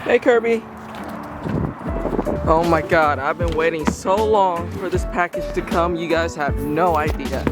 Hey Kirby. Oh my god, I've been waiting so long for this package to come. You guys have no idea.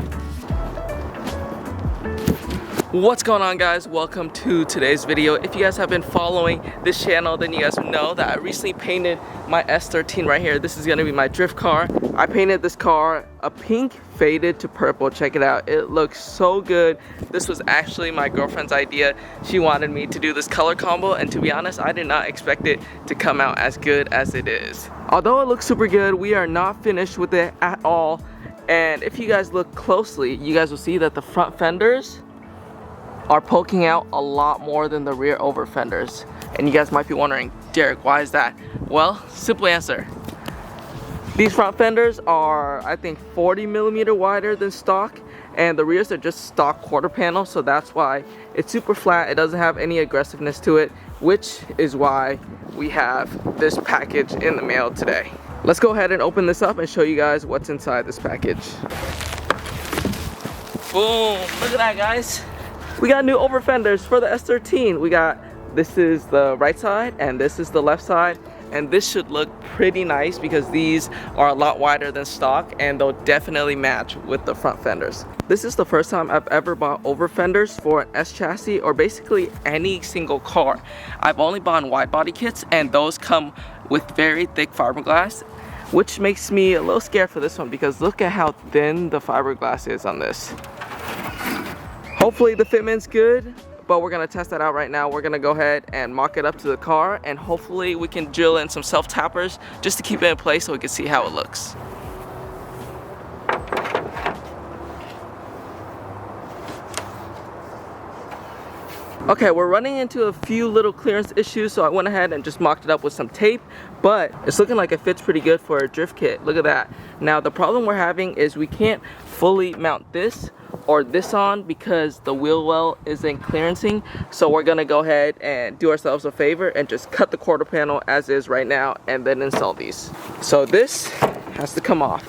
What's going on, guys? Welcome to today's video. If you guys have been following this channel, then you guys know that I recently painted my S13 right here. This is gonna be my drift car. I painted this car a pink faded to purple. Check it out. It looks so good. This was actually my girlfriend's idea. She wanted me to do this color combo, and to be honest, I did not expect it to come out as good as it is. Although it looks super good, we are not finished with it at all. And if you guys look closely, you guys will see that the front fenders are poking out a lot more than the rear over fenders. And you guys might be wondering, Derek, why is that? Well, simple answer. These front fenders are, I think, 40 millimeter wider than stock, and the rears are just stock quarter panel, so that's why it's super flat. It doesn't have any aggressiveness to it, which is why we have this package in the mail today. Let's go ahead and open this up and show you guys what's inside this package. Boom, look at that, guys. We got new over fenders for the S13. We got, this is the right side and this is the left side, and this should look pretty nice because these are a lot wider than stock and they'll definitely match with the front fenders. This is the first time I've ever bought over fenders for an S chassis or basically any single car. I've only bought wide body kits, and those come with very thick fiberglass, which makes me a little scared for this one because look at how thin the fiberglass is on this. Hopefully the fitment's good, but we're gonna test that out right now. We're gonna go ahead and mock it up to the car, and hopefully we can drill in some self-tappers just to keep it in place so we can see how it looks. Okay, we're running into a few little clearance issues, so I went ahead and just mocked it up with some tape, but it's looking like it fits pretty good for a drift kit. Look at that. Now the problem we're having is we can't fully mount this or this on because the wheel well isn't clearancing, so we're gonna go ahead and do ourselves a favor and just cut the quarter panel as is right now and then install these. So this has to come off.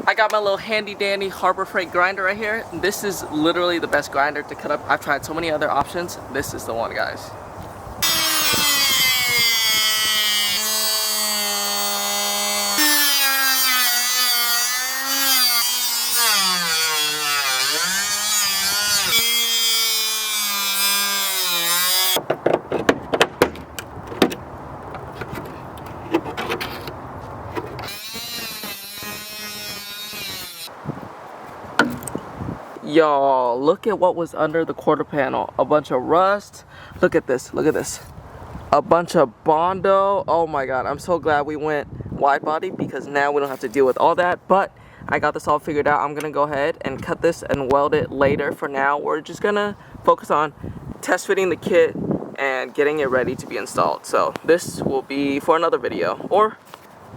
I got my little handy dandy Harbor Freight grinder right here. This is literally the best grinder to cut up. I've tried so many other options. This is the one, guys. Y'all, look at what was under the quarter panel. A bunch of rust. Look at this, look at this. A bunch of Bondo. Oh my god, I'm so glad we went wide body because now we don't have to deal with all that. But I got this all figured out. I'm gonna go ahead and cut this and weld it later. For now, we're just gonna focus on test fitting the kit and getting it ready to be installed. So this will be for another video, or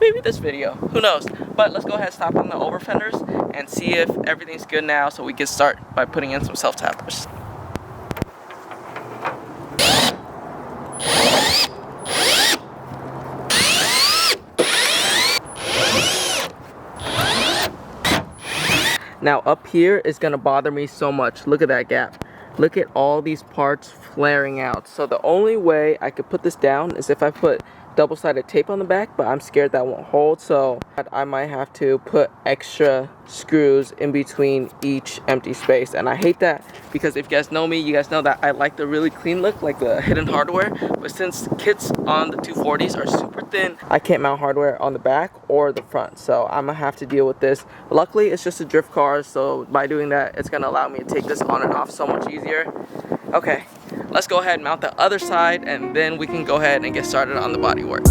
maybe this video, who knows. But let's go ahead and stop on the over fenders and see if everything's good now so we can start by putting in some self-tappers. Now up here is gonna bother me so much. Look at that gap. Look at all these parts flaring out. So the only way I could put this down is if I put double-sided tape on the back, but I'm scared that won't hold, so I might have to put extra screws in between each empty space, and I hate that because if you guys know me, you guys know that I like the really clean look, like the hidden hardware, but since kits on the 240s are super thin, I can't mount hardware on the back or the front, so I'm gonna have to deal with this. Luckily, it's just a drift car, so by doing that, it's gonna allow me to take this on and off so much easier. Okay, let's go ahead and mount the other side, and then we can go ahead and get started on the bodywork.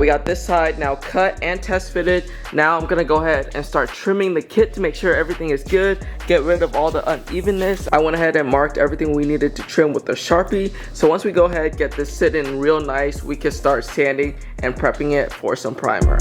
we got this side now cut and test fitted. Now I'm gonna go ahead and start trimming the kit to make sure everything is good, get rid of all the unevenness. I went ahead and marked everything we needed to trim with the Sharpie. So once we go ahead, get this sitting real nice, we can start sanding and prepping it for some primer.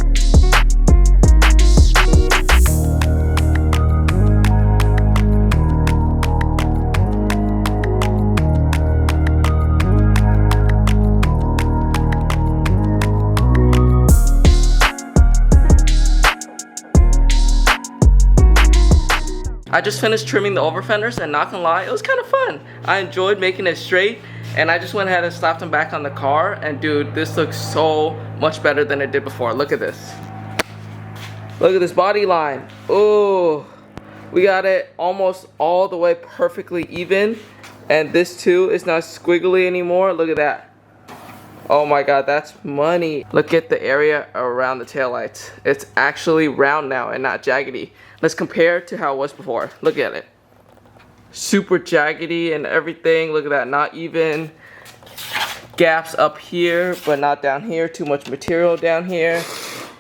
I just finished trimming the over fenders, and not gonna lie, it was kind of fun. I enjoyed making it straight, and I just went ahead and slapped them back on the car, and dude, this looks so much better than it did before. Look at this. Look at this body line. Oh, we got it almost all the way perfectly even, and this too is not squiggly anymore. Look at that. Oh my god, that's money. Look at the area around the taillights. It's actually round now and not jaggedy. Let's compare to how it was before. Look at it. Super jaggedy and everything. Look at that, not even. Gaps up here, but not down here. Too much material down here.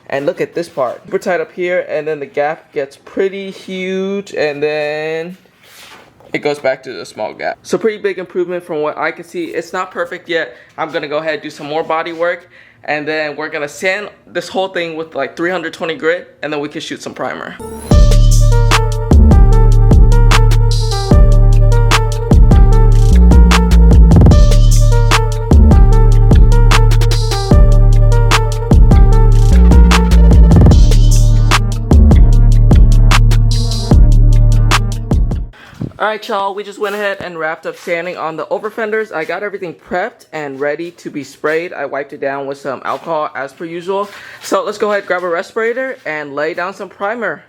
And look at this part. Super tight up here, and then the gap gets pretty huge, and then it goes back to the small gap. So pretty big improvement from what I can see. It's not perfect yet. I'm gonna go ahead and do some more body work, and then we're gonna sand this whole thing with like 320 grit, and then we can shoot some primer. Alright y'all, we just went ahead and wrapped up sanding on the over fenders. I got everything prepped and ready to be sprayed. I wiped it down with some alcohol as per usual. So let's go ahead, grab a respirator and lay down some primer.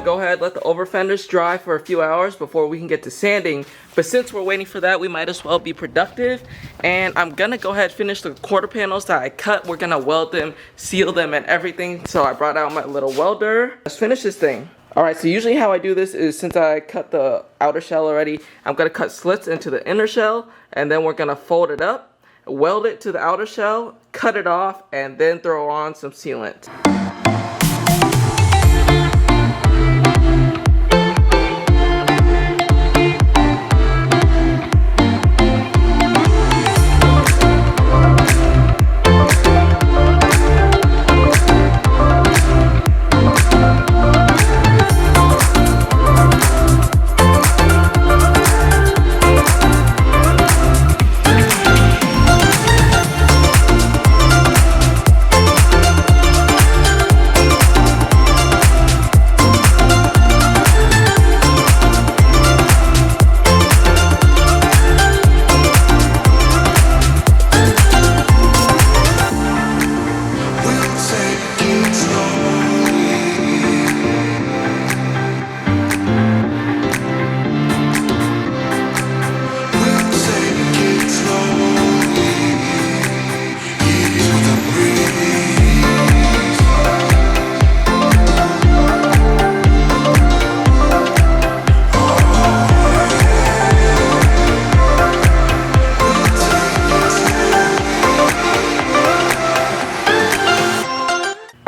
Go ahead, let the over fenders dry for a few hours before we can get to sanding. But since we're waiting for that, we might as well be productive. And I'm gonna go ahead and finish the quarter panels that I cut. We're gonna weld them, seal them, and everything. So I brought out my little welder. Let's finish this thing. Alright, so usually how I do this is, since I cut the outer shell already, I'm gonna cut slits into the inner shell, and then we're gonna fold it up, weld it to the outer shell, cut it off, and then throw on some sealant.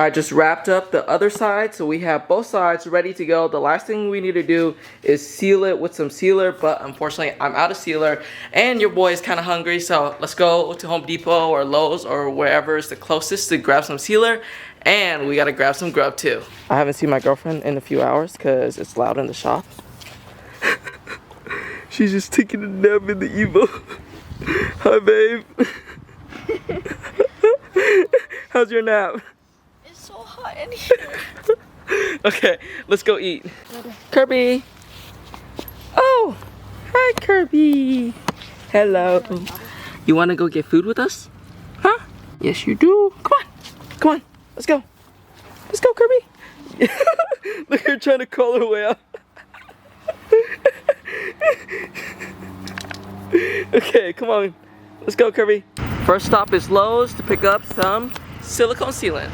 I just wrapped up the other side, so we have both sides ready to go. The last thing we need to do is seal it with some sealer, but unfortunately I'm out of sealer and your boy is kind of hungry, so let's go to Home Depot or Lowe's or wherever is the closest to grab some sealer, and we gotta grab some grub too. I haven't seen my girlfriend in a few hours because it's loud in the shop. She's just taking a nap in the Evo. Hi babe. How's your nap? So hot in here. Okay, let's go eat. Kirby. Oh, hi Kirby. Hello. You want to go get food with us? Huh? Yes, you do. Come on. Come on. Let's go. Let's go, Kirby. Look, you're trying to crawl her way out. Okay, come on. Let's go, Kirby. First stop is Lowe's to pick up some silicone sealant.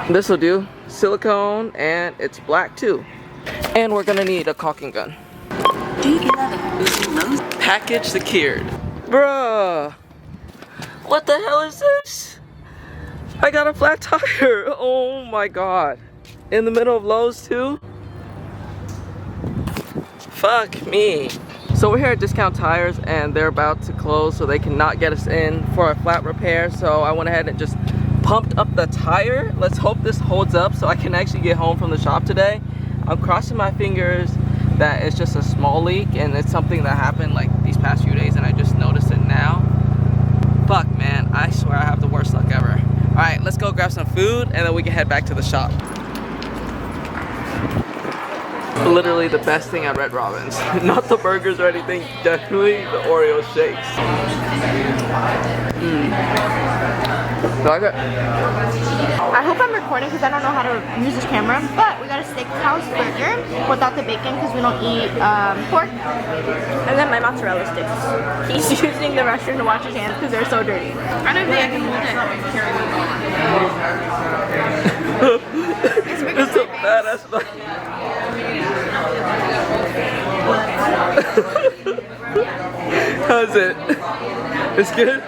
This will do. Silicone, and it's black too. And we're gonna need a caulking gun. Package secured. Bruh. What the hell is this? I got a flat tire. Oh my god. In the middle of Lowe's too? Fuck me. So we're here at Discount Tires and they're about to close, so they cannot get us in for a flat repair. So I went ahead and just pumped up the tire. Let's hope this holds up so I can actually get home from the shop today. I'm crossing my fingers that it's just a small leak and it's something that happened like these past few days and I just noticed it now. Fuck man, I swear I have the worst luck ever. Alright, let's go grab some food and then we can head back to the shop. Literally the best thing at Red Robin's. Not the burgers or anything, definitely the Oreo shakes. Like it? I hope I'm recording because I don't know how to use this camera, but we got a steakhouse burger without the bacon because we don't eat pork. And then my mozzarella sticks. He's using the restroom to wash his hands because they're so dirty. I don't think I can hold it. It's a badass. How's it? It's good?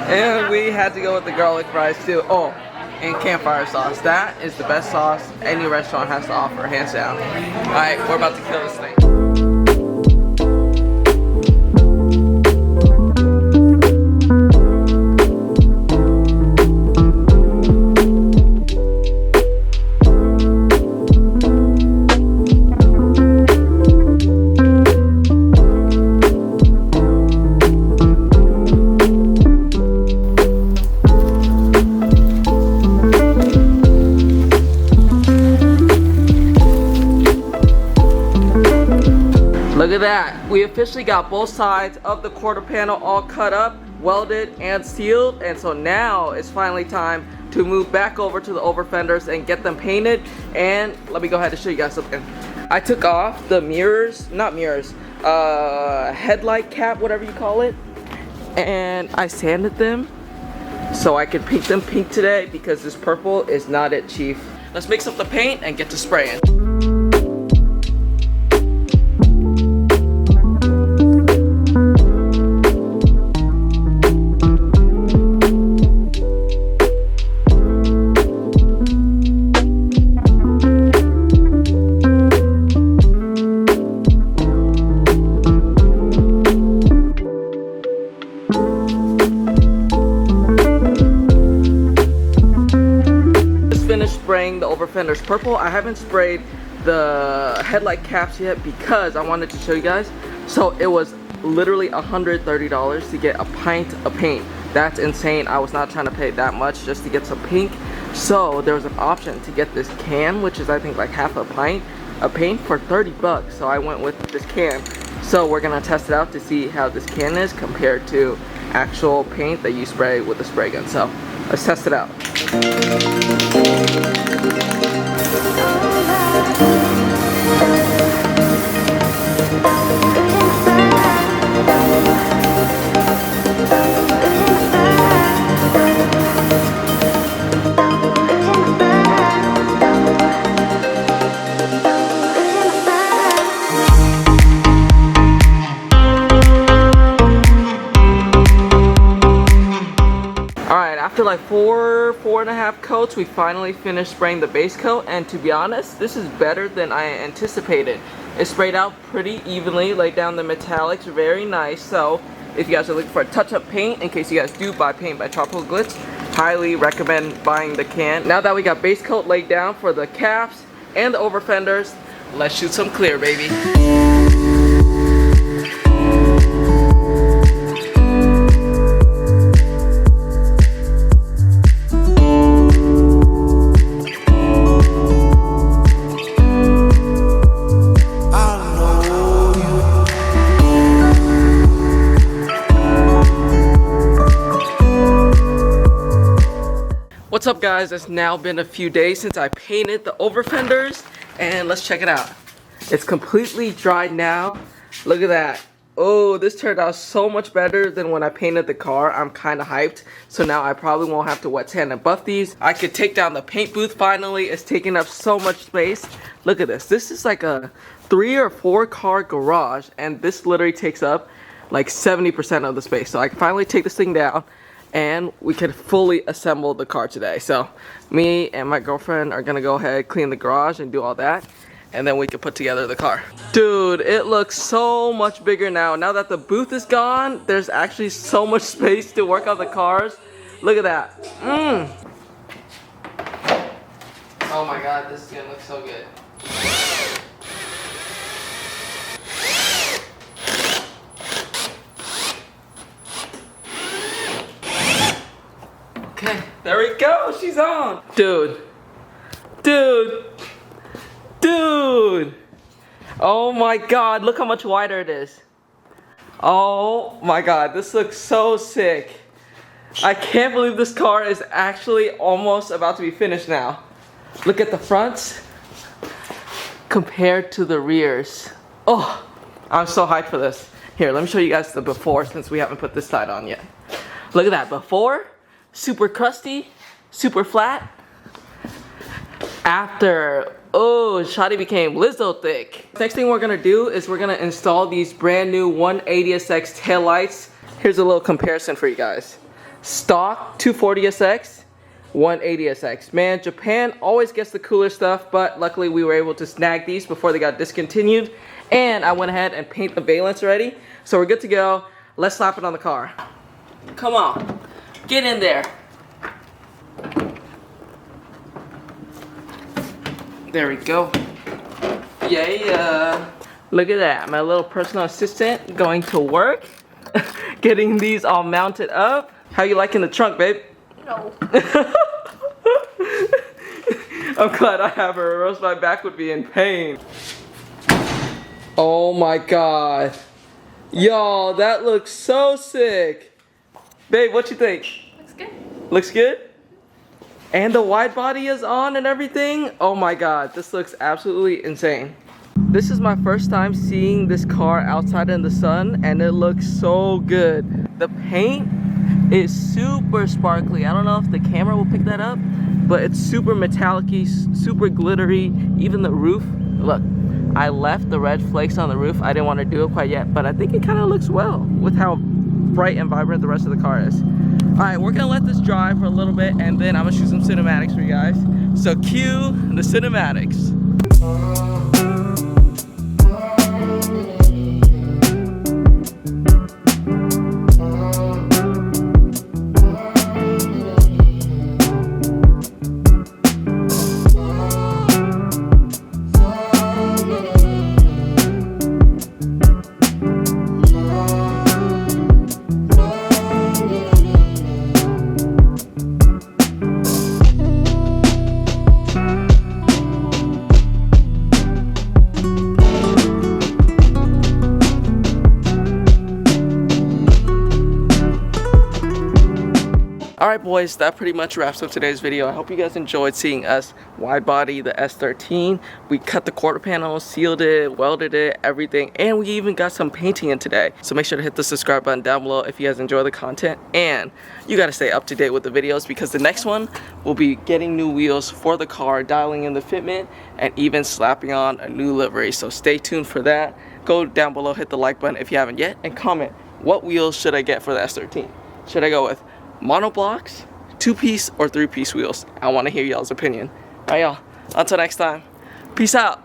And we had to go with the garlic fries too. Oh, and campfire sauce. That is the best sauce any restaurant has to offer, hands down. Alright, we're about to kill this thing. Look at that. We officially got both sides of the quarter panel all cut up, welded, and sealed. And so now it's finally time to move back over to the over fenders and get them painted. And let me go ahead and show you guys something. I took off the mirrors, not mirrors, headlight cap, whatever you call it. And I sanded them so I can paint them pink today because this purple is not it, chief. Let's mix up the paint and get to spraying. Spraying the over fenders purple. I haven't sprayed the headlight caps yet because I wanted to show you guys. So it was literally $130 to get a pint of paint. That's insane. I was not trying to pay that much just to get some pink. So there was an option to get this can, which is I think like half a pint of paint for 30 bucks. So I went with this can. So we're gonna test it out to see how this can is compared to actual paint that you spray with a spray gun. So let's test it out. After like four and a half coats, we finally finished spraying the base coat, and to be honest, this is better than I anticipated. It sprayed out pretty evenly, laid down the metallics very nice. So if you guys are looking for a touch-up paint, in case you guys do buy paint by Tropical Glitz, highly recommend buying the can. Now that we got base coat laid down for the caps and the over fenders, let's shoot some clear, baby. What's up guys, it's now been a few days since I painted the over fenders, and let's check it out. It's completely dried now. Look at that. Oh, this turned out so much better than when I painted the car. I'm kind of hyped. So now I probably won't have to wet sand and buff these. I could take down the paint booth finally. It's taking up so much space. Look at this. This is like a 3 or 4 car garage, and this literally takes up like 70% of the space. So I can finally take this thing down and we can fully assemble the car today. So me and my girlfriend are gonna go ahead, clean the garage and do all that, and then we can put together the car. Dude, it looks so much bigger now. Now that the booth is gone, there's actually so much space to work on the cars. Look at that. Oh my god, this is gonna look so good. Okay, there we go, she's on. Dude. Oh my god, look how much wider it is. Oh my god, this looks so sick. I can't believe this car is actually almost about to be finished now. Look at the fronts compared to the rears. Oh, I'm so hyped for this. Here, let me show you guys the before since we haven't put this side on yet. Look at that, before. Super crusty, super flat. After, oh, Shotty became Lizzo thick. Next thing we're gonna do is we're gonna install these brand new 180SX taillights. Here's a little comparison for you guys. Stock 240SX, 180SX. Man, Japan always gets the cooler stuff, but luckily we were able to snag these before they got discontinued. And I went ahead and paint the valence already. So we're good to go. Let's slap it on the car. Come on. Get in there. There we go. Yeah. Look at that. My little personal assistant going to work. Getting these all mounted up. How you liking the trunk, babe? No. I'm glad I have her, or else my back would be in pain. Oh my god. Y'all, that looks so sick. Babe, what you think? Looks good. Looks good? And the wide body is on and everything? Oh my god, this looks absolutely insane. This is my first time seeing this car outside in the sun, and it looks so good. The paint is super sparkly. I don't know if the camera will pick that up, but it's super metallic-y, super glittery. Even the roof, look, I left the red flakes on the roof. I didn't want to do it quite yet, but I think it kind of looks well with how bright and vibrant the rest of the car is. Alright, we're gonna let this dry for a little bit, and then I'm gonna shoot some cinematics for you guys. So cue the cinematics. Alright boys, that pretty much wraps up today's video. I hope you guys enjoyed seeing us wide body the S13. We cut the quarter panel, sealed it, welded it, everything, and we even got some painting in today. So make sure to hit the subscribe button down below if you guys enjoy the content, and you gotta stay up to date with the videos because the next one will be getting new wheels for the car, dialing in the fitment, and even slapping on a new livery. So stay tuned for that. Go down below, hit the like button if you haven't yet, and comment what wheels should I get for the S13. Should I go with monoblocks, 2-piece, or 3-piece wheels? I want to hear y'all's opinion. Alright y'all, until next time, peace out.